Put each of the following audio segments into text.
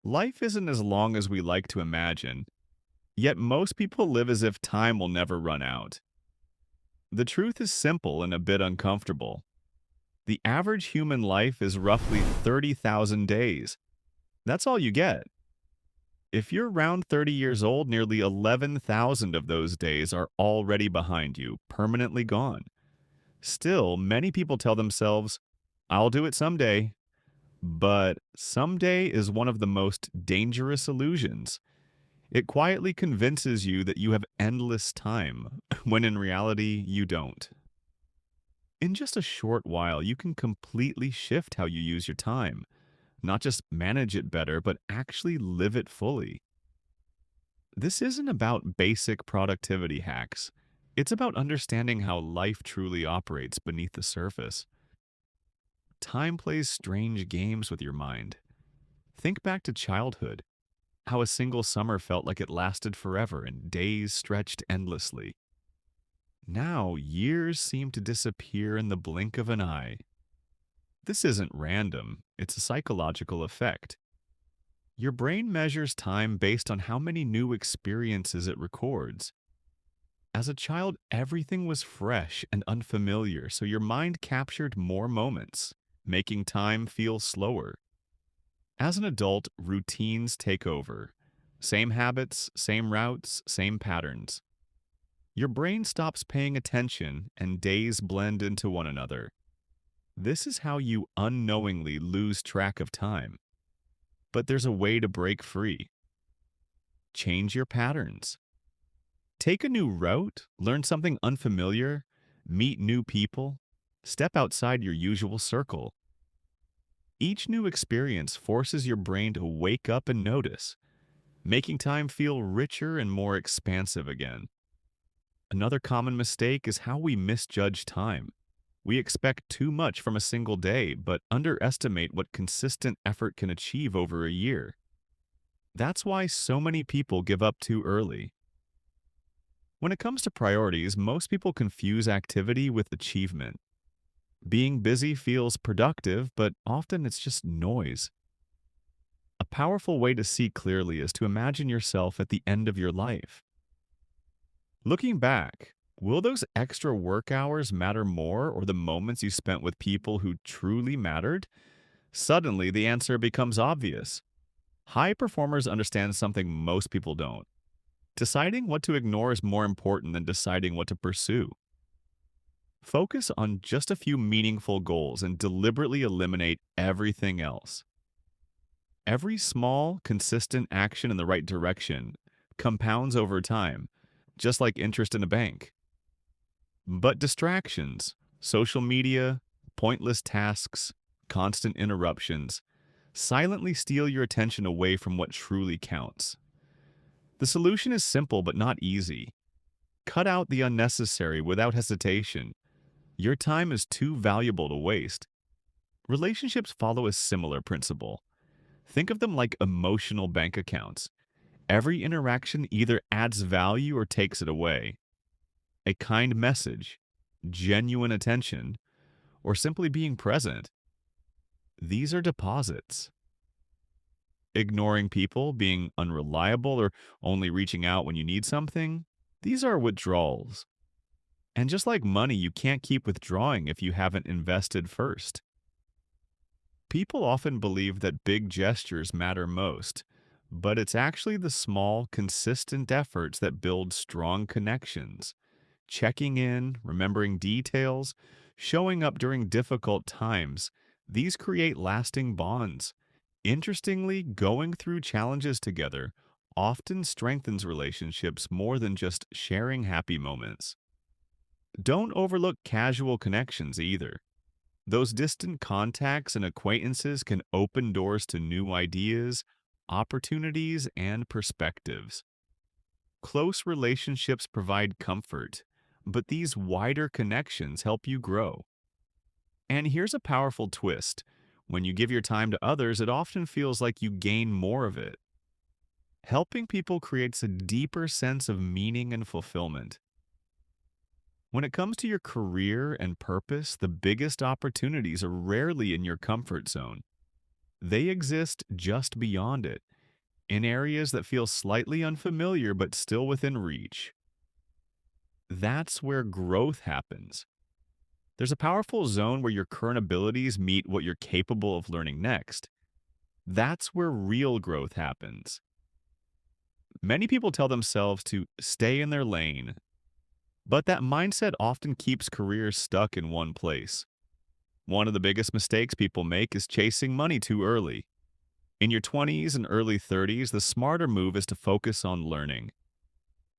Life isn't as long as we like to imagine, yet most people live as if time will never run out. The truth is simple and a bit uncomfortable. The average human life is roughly 30,000 days. That's all you get. If you're around 30 years old, nearly 11,000 of those days are already behind you, permanently gone. Still, many people tell themselves, I'll do it someday. But someday is one of the most dangerous illusions. It quietly convinces you that you have endless time, when in reality, you don't. In just a short while, you can completely shift how you use your time. Not just manage it better, but actually live it fully. This isn't about basic productivity hacks. It's about understanding how life truly operates beneath the surface. Time plays strange games with your mind. Think back to childhood, how a single summer felt like it lasted forever and days stretched endlessly. Now, years seem to disappear in the blink of an eye. This isn't random, it's a psychological effect. Your brain measures time based on how many new experiences it records. As a child, everything was fresh and unfamiliar, so your mind captured more moments, making time feel slower. As an adult, routines take over. Same habits, same routes, same patterns. Your brain stops paying attention and days blend into one another. This is how you unknowingly lose track of time. But there's a way to break free. Change your patterns. Take a new route, learn something unfamiliar, meet new people, step outside your usual circle. Each new experience forces your brain to wake up and notice, making time feel richer and more expansive again. Another common mistake is how we misjudge time. We expect too much from a single day, but underestimate what consistent effort can achieve over a year. That's why so many people give up too early. When it comes to priorities, most people confuse activity with achievement. Being busy feels productive, but often it's just noise. A powerful way to see clearly is to imagine yourself at the end of your life. Looking back, will those extra work hours matter more or the moments you spent with people who truly mattered? Suddenly, the answer becomes obvious. High performers understand something most people don't. Deciding what to ignore is more important than deciding what to pursue. Focus on just a few meaningful goals and deliberately eliminate everything else. Every small, consistent action in the right direction compounds over time, just like interest in a bank. But distractions, social media, pointless tasks, constant interruptions, silently steal your attention away from what truly counts. The solution is simple but not easy. Cut out the unnecessary without hesitation. Your time is too valuable to waste. Relationships follow a similar principle. Think of them like emotional bank accounts. Every interaction either adds value or takes it away. A kind message, genuine attention, or simply being present. These are deposits. Ignoring people, being unreliable, or only reaching out when you need something, these are withdrawals. And just like money, you can't keep withdrawing if you haven't invested first. People often believe that big gestures matter most, but it's actually the small, consistent efforts that build strong connections. Checking in, remembering details, showing up during difficult times, these create lasting bonds. Interestingly, going through challenges together often strengthens relationships more than just sharing happy moments. Don't overlook casual connections either. Those distant contacts and acquaintances can open doors to new ideas, opportunities, and perspectives. Close relationships provide comfort, but these wider connections help you grow. And here's a powerful twist. When you give your time to others, it often feels like you gain more of it. Helping people creates a deeper sense of meaning and fulfillment. When it comes to your career and purpose, the biggest opportunities are rarely in your comfort zone. They exist just beyond it, in areas that feel slightly unfamiliar but still within reach. That's where growth happens. There's a powerful zone where your current abilities meet what you're capable of learning next. That's where real growth happens. Many people tell themselves to stay in their lane, but that mindset often keeps careers stuck in one place. One of the biggest mistakes people make is chasing money too early. In your 20s and early 30s, the smarter move is to focus on learning.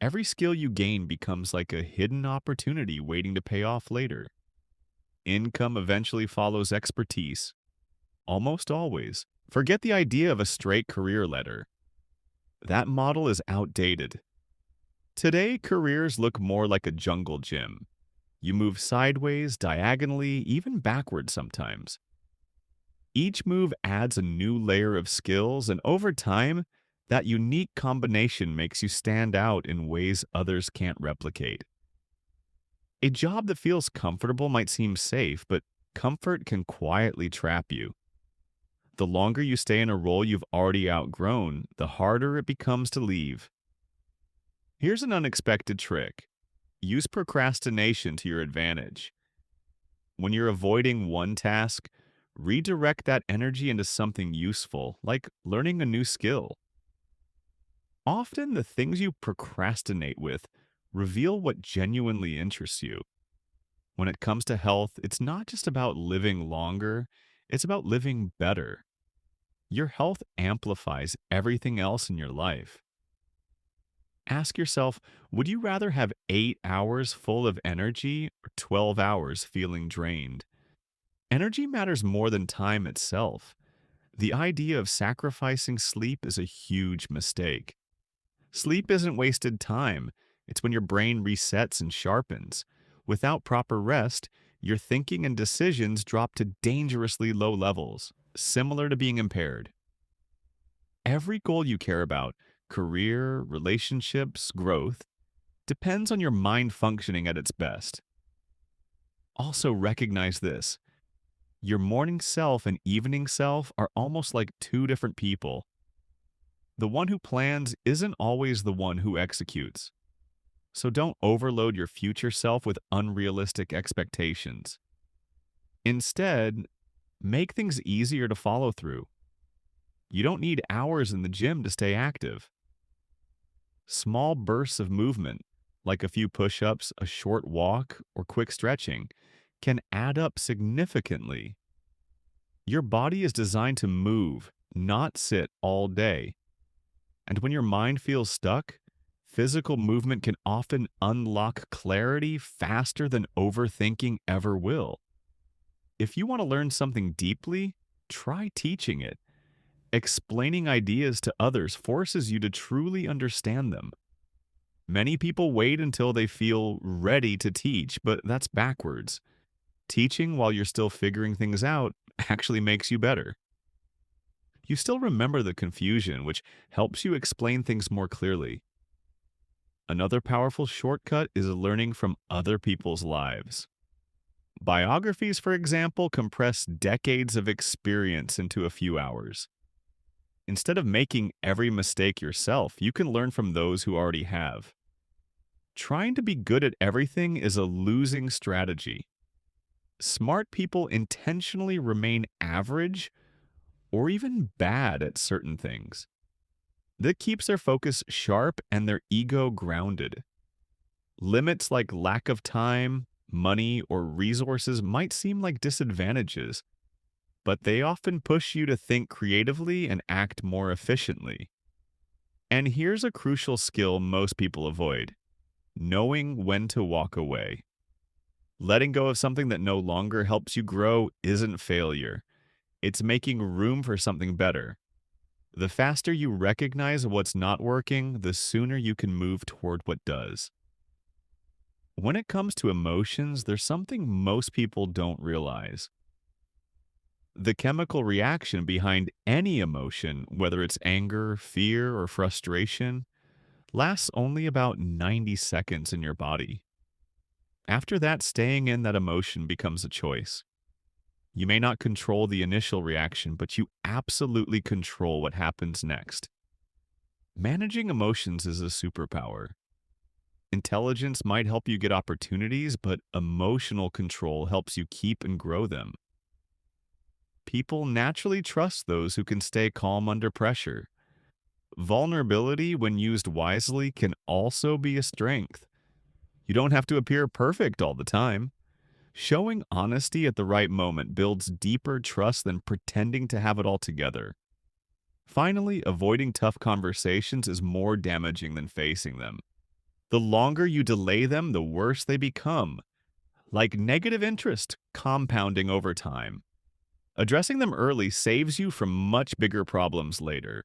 Every skill you gain becomes like a hidden opportunity waiting to pay off later. Income eventually follows expertise, almost always. Forget the idea of a straight career ladder. That model is outdated. Today, careers look more like a jungle gym. You move sideways, diagonally, even backwards sometimes. Each move adds a new layer of skills, and over time, that unique combination makes you stand out in ways others can't replicate. A job that feels comfortable might seem safe, but comfort can quietly trap you. The longer you stay in a role you've already outgrown, the harder it becomes to leave. Here's an unexpected trick. Use procrastination to your advantage. When you're avoiding one task, redirect that energy into something useful, like learning a new skill. Often, the things you procrastinate with reveal what genuinely interests you. When it comes to health, it's not just about living longer, it's about living better. Your health amplifies everything else in your life. Ask yourself, would you rather have 8 hours full of energy or 12 hours feeling drained? Energy matters more than time itself. The idea of sacrificing sleep is a huge mistake. Sleep isn't wasted time, it's when your brain resets and sharpens. Without proper rest, your thinking and decisions drop to dangerously low levels, similar to being impaired. Every goal you care about, career, relationships, growth, depends on your mind functioning at its best. Also, recognize this: your morning self and evening self are almost like two different people. The one who plans isn't always the one who executes. So don't overload your future self with unrealistic expectations. Instead, make things easier to follow through. You don't need hours in the gym to stay active. Small bursts of movement, like a few push-ups, a short walk, or quick stretching, can add up significantly. Your body is designed to move, not sit all day. And when your mind feels stuck, physical movement can often unlock clarity faster than overthinking ever will. If you want to learn something deeply, try teaching it. Explaining ideas to others forces you to truly understand them. Many people wait until they feel ready to teach, but that's backwards. Teaching while you're still figuring things out actually makes you better. You still remember the confusion, which helps you explain things more clearly. Another powerful shortcut is learning from other people's lives. Biographies, for example, compress decades of experience into a few hours. Instead of making every mistake yourself, you can learn from those who already have. Trying to be good at everything is a losing strategy. Smart people intentionally remain average or even bad at certain things. That keeps their focus sharp and their ego grounded. Limits like lack of time, money, or resources might seem like disadvantages, but they often push you to think creatively and act more efficiently. And here's a crucial skill most people avoid: knowing when to walk away. Letting go of something that no longer helps you grow isn't failure. It's making room for something better. The faster you recognize what's not working, the sooner you can move toward what does. When it comes to emotions, there's something most people don't realize. The chemical reaction behind any emotion, whether it's anger, fear, or frustration, lasts only about 90 seconds in your body. After that, staying in that emotion becomes a choice. You may not control the initial reaction, but you absolutely control what happens next. Managing emotions is a superpower. Intelligence might help you get opportunities, but emotional control helps you keep and grow them. People naturally trust those who can stay calm under pressure. Vulnerability, when used wisely, can also be a strength. You don't have to appear perfect all the time. Showing honesty at the right moment builds deeper trust than pretending to have it all together. Finally, avoiding tough conversations is more damaging than facing them. The longer you delay them, the worse they become, like negative interest compounding over time. Addressing them early saves you from much bigger problems later.